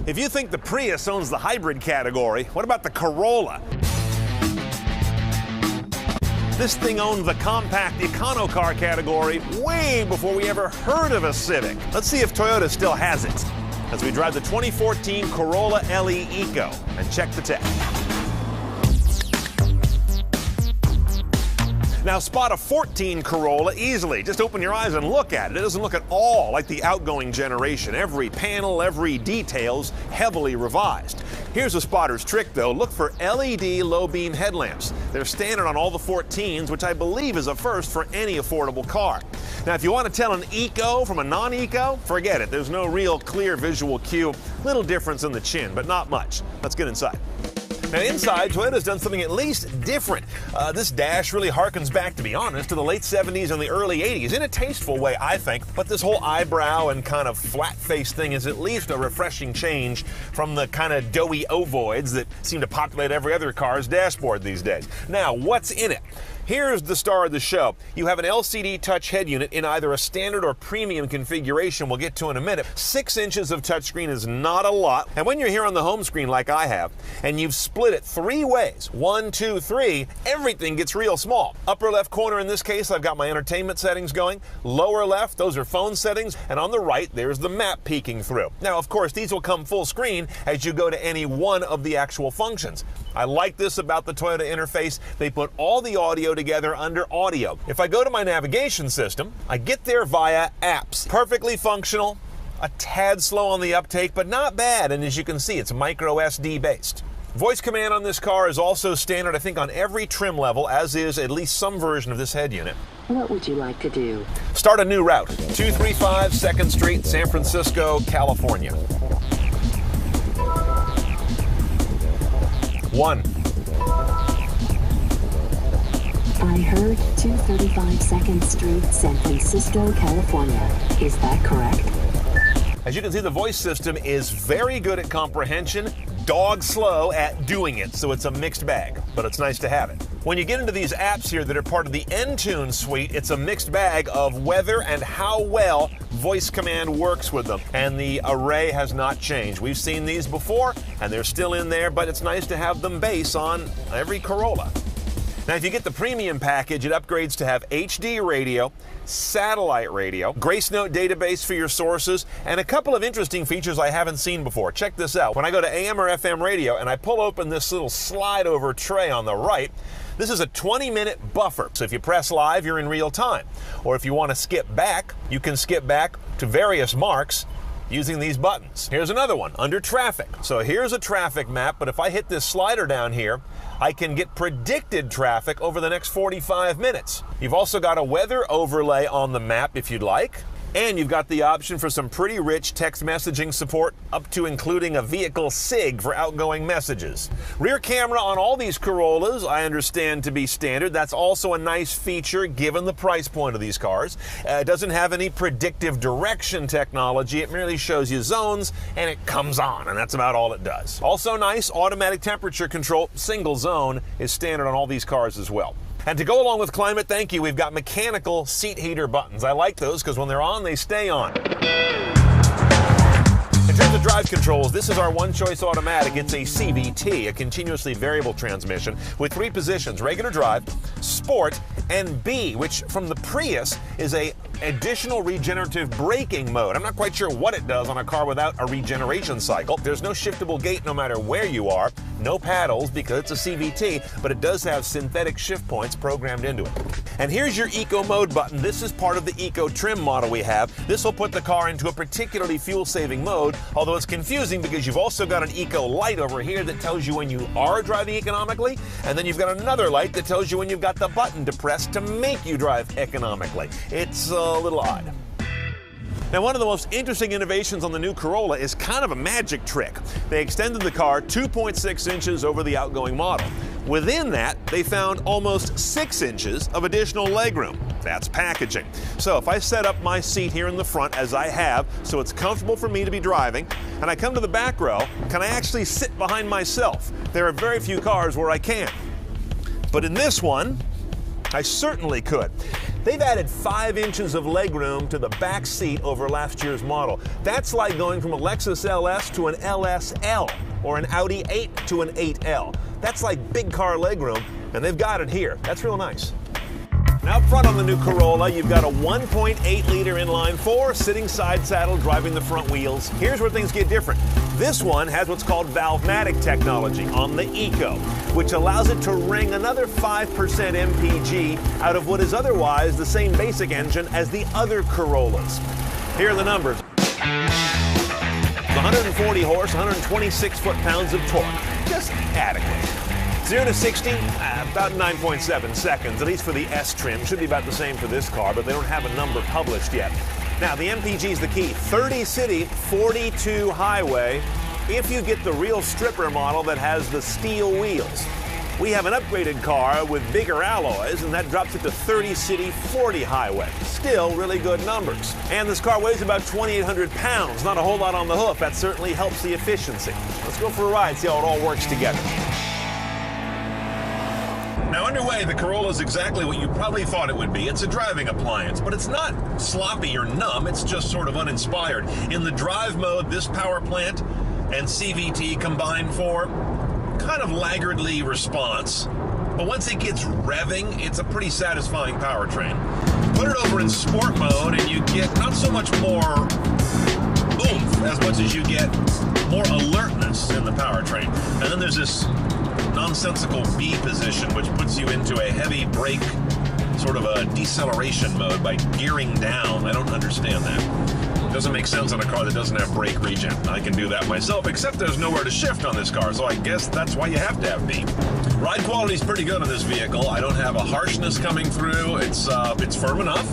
If you think the Prius owns the hybrid category, what about the Corolla? This thing owned the compact econo car category way before we ever heard of a Civic. Let's see if Toyota still has it as we drive the 2014 Corolla LE Eco and check the tech. Now spot a 14 Corolla easily. Just open your eyes and look at it. It doesn't look at all like the outgoing generation. Every panel, every detail's heavily revised. Here's a spotter's trick though. Look for LED low beam headlamps. They're standard on all the 14s, which I believe is a first for any affordable car. Now if you want to tell an eco from a non-eco, forget it. There's no real clear visual cue. Little difference in the chin, but not much. Let's get inside. Now inside, Toyota's done something at least different. This dash really harkens back, to be honest, to the late 70s and the early 80s, in a tasteful way, I think. But this whole eyebrow and kind of flat face thing is at least a refreshing change from the kind of doughy ovoids that seem to populate every other car's dashboard these days. Now, what's in it? Here's the star of the show. You have an LCD touch head unit in either a standard or premium configuration we'll get to in a minute. 6 inches of touchscreen is not a lot. And when you're here on the home screen like I have, and you've split it 3 ways, 1, 2, 3, everything gets real small. Upper left corner in this case, I've got my entertainment settings going. Lower left, those are phone settings. And on the right, there's the map peeking through. Now, of course, these will come full screen as you go to any one of the actual functions. I like this about the Toyota interface. They put all the audio together under audio. If I go to my navigation system, I get there via apps. Perfectly functional, a tad slow on the uptake, but not bad. And as you can see, it's micro SD based. Voice command on this car is also standard, I think, on every trim level, as is at least some version of this head unit. What would you like to do? Start a new route. 235 2nd Street, San Francisco, California. 1. I heard 235 2nd Street, San Francisco, California. Is that correct? As you can see, the voice system is very good at comprehension, dog slow at doing it, so it's a mixed bag, but it's nice to have it. When you get into these apps here that are part of the Entune suite, it's a mixed bag of whether and how well voice command works with them, and the array has not changed. We've seen these before, and they're still in there, but it's nice to have them base on every Corolla. Now, if you get the premium package, it upgrades to have HD radio, satellite radio, Grace Note database for your sources, and a couple of interesting features I haven't seen before. Check this out. When I go to AM or FM radio and I pull open this little slide-over tray on the right, this is a 20-minute buffer. So if you press live, you're in real time. Or if you want to skip back, you can skip back to various marks using these buttons. Here's another one, under traffic. So here's a traffic map, but if I hit this slider down here, I can get predicted traffic over the next 45 minutes. You've also got a weather overlay on the map if you'd like. And you've got the option for some pretty rich text messaging support, up to including a vehicle SIG for outgoing messages. Rear camera on all these Corollas, I understand to be standard. That's also a nice feature given the price point of these cars. It doesn't have any predictive direction technology. It merely shows you zones and it comes on, and that's about all it does. Also nice, automatic temperature control, single zone, is standard on all these cars as well. And to go along with climate, thank you, we've got mechanical seat heater buttons. I like those because when they're on, they stay on. In terms of drive controls, this is our one-choice automatic. It's a CVT, a continuously variable transmission, with 3 positions: regular drive, sport, and B, which from the Prius is a additional regenerative braking mode. I'm not quite sure what it does on a car without a regeneration cycle. There's no shiftable gate no matter where you are, no paddles because it's a CVT, but it does have synthetic shift points programmed into it. And here's your Eco Mode button. This is part of the Eco Trim model we have. This will put the car into a particularly fuel-saving mode, although it's confusing because you've also got an Eco Light over here that tells you when you are driving economically, and then you've got another light that tells you when you've got the button to press to make you drive economically. It's a little odd. Now, one of the most interesting innovations on the new Corolla is kind of a magic trick. They extended the car 2.6 inches over the outgoing model. Within that, they found almost 6 inches of additional legroom. That's packaging. So if I set up my seat here in the front as I have, so it's comfortable for me to be driving, and I come to the back row, can I actually sit behind myself? There are very few cars where I can. But in this one, I certainly could. They've added 5 inches of legroom to the back seat over last year's model. That's like going from a Lexus LS to an LSL or an Audi 8 to an 8L. That's like big car legroom, and they've got it here. That's real nice. Now up front on the new Corolla, you've got a 1.8-liter inline-4 sitting side saddle driving the front wheels. Here's where things get different. This one has what's called Valvematic technology on the Eco, which allows it to wring another 5% MPG out of what is otherwise the same basic engine as the other Corollas. Here are the numbers. 140 horse, 126 foot-pounds of torque. Just adequate. 0 to 60, about 9.7 seconds, at least for the S trim. Should be about the same for this car, but they don't have a number published yet. Now, the MPG is the key. 30 city, 42 highway, if you get the real stripper model that has the steel wheels. We have an upgraded car with bigger alloys, and that drops it to 30 city, 40 highway. Still really good numbers. And this car weighs about 2,800 pounds. Not a whole lot on the hoof. That certainly helps the efficiency. Let's go for a ride, see how it all works together. Now underway, the Corolla is exactly what you probably thought it would be. It's a driving appliance, but it's not sloppy or numb. It's just sort of uninspired. In the drive mode, this power plant and CVT combined for kind of laggardly response. But once it gets revving, it's a pretty satisfying powertrain. Put it over in sport mode and you get not so much more oomph as much as you get more alertness in the powertrain. And then there's this nonsensical B position, which puts you into a heavy brake, sort of a deceleration mode by gearing down. I don't understand that. It doesn't make sense on a car that doesn't have brake regen. I can do that myself, except there's nowhere to shift on this car, so I guess that's why you have to have B. Ride quality is pretty good on this vehicle. I don't have a harshness coming through. It's firm enough.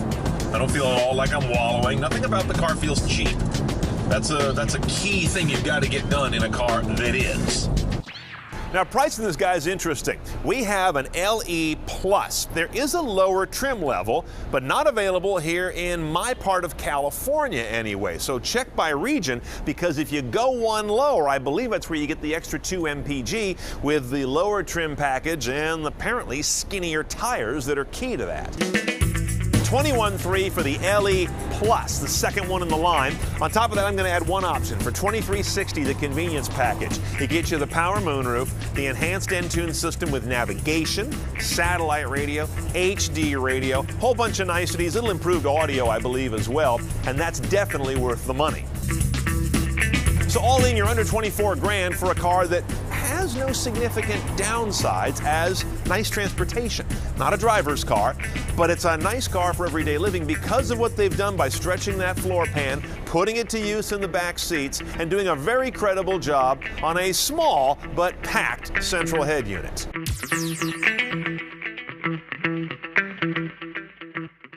I don't feel at all like I'm wallowing. Nothing about the car feels cheap. That's a key thing you've got to get done in a car that is. Now, pricing this guy is interesting. We have an LE Plus. There is a lower trim level, but not available here in my part of California anyway. So check by region, because if you go one lower, I believe that's where you get the extra 2 MPG with the lower trim package and apparently skinnier tires that are key to that. $21,300 for the LE Plus, the second one in the line. On top of that, I'm going to add one option for $23.60, the convenience package. It gets you the power moonroof, the enhanced Entune system with navigation, satellite radio, HD radio, whole bunch of niceties, little improved audio, I believe, as well, and that's definitely worth the money. So all in, you're under 24 grand for a car that has no significant downsides as nice transportation. Not a driver's car, but it's a nice car for everyday living because of what they've done by stretching that floor pan, putting it to use in the back seats, and doing a very credible job on a small but packed central head unit.